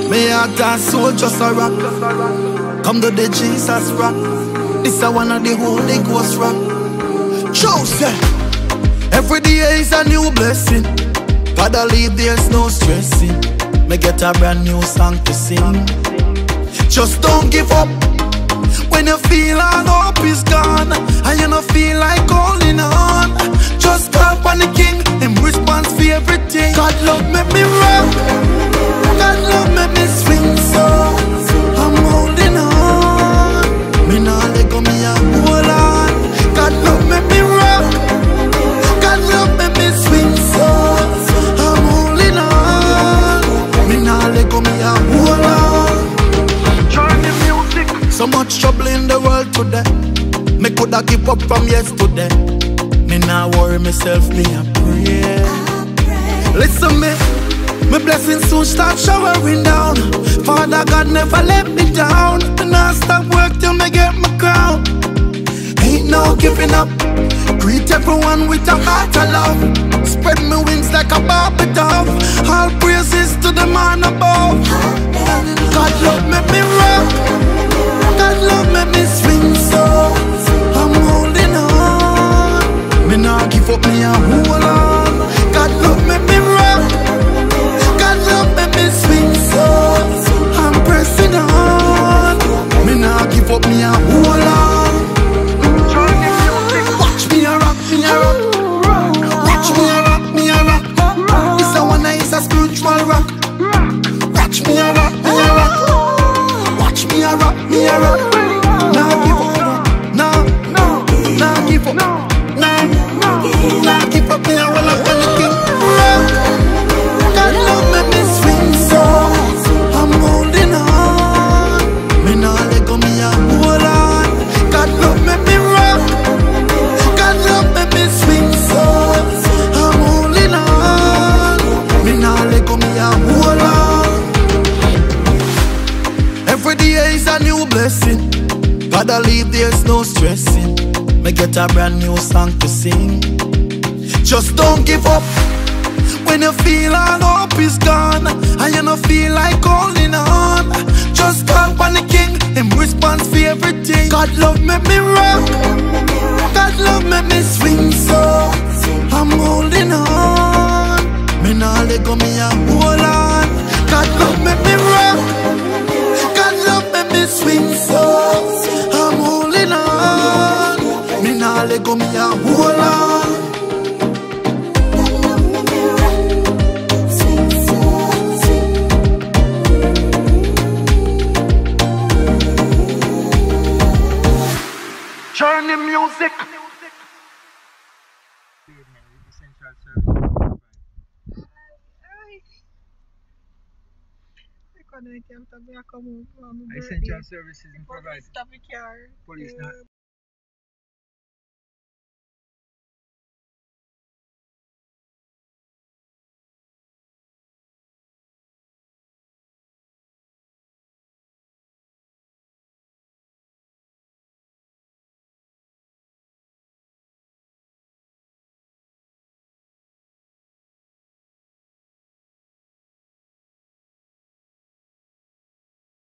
Me heart and soul just a rock. Come to the Jesus rock. This a one of the Holy Ghost rock. Joseph. Every day is a new blessing. Gotta leave, there's no stressing. Me get a brand new song to sing. Just don't give up when you feel all hope is gone and you don't feel like holding on. Just call on the King, him response for everything. God love make me rock, God love make me swing, so I'm holding on. Me nah let go, me a hold on. God love make me rock, God love make me swing, so I'm holding on. Me nah let go, me a hold on. So much trouble in the world today. Me coulda give up from yesterday. Me nah worry myself, me a pray. Listen me blessings soon start showering down. Father God never let me down. Me nah stop work till me get my crown. Ain't no giving up. Greet everyone with a heart of love. Spread my wings like a Barbie dove. All praises to the man above. God love make me rock, God love make me swing, so I'm holding on. Me nah give up, me a hold on. God love make me rock, God love make me swing, so I'm pressing on. Me nah give up, me a hold on. Watch me a rock, me a rock. Watch me a rock, me a rock. This a one that is a spiritual rock. Watch me a rock, me a rock. Watch me a rock, me a rock. Nah give up, nah give up, nah give up. Me a roll up on the King. God love make me swing, so I'm holding on. Me nah let go, me a hold on. God love make me rock, God love make me swing, so I'm holding on. Me nah let go, me a hold on. Every day is a new blessing. Gotta leave, there's no stressing. Me get a brand new song to sing. Just don't give up when you feel all hope is gone and you don't feel like holding on. Just call on the King, him response for everything. God love make me rock, God love make me swing, so I'm holding on. Me nah let go, me a hold on. God love make me rock, God love make me swing, so I'm holding on. Me nah let go, me a hold on. Journey music. Essential services in provide. Stop the car. Police not.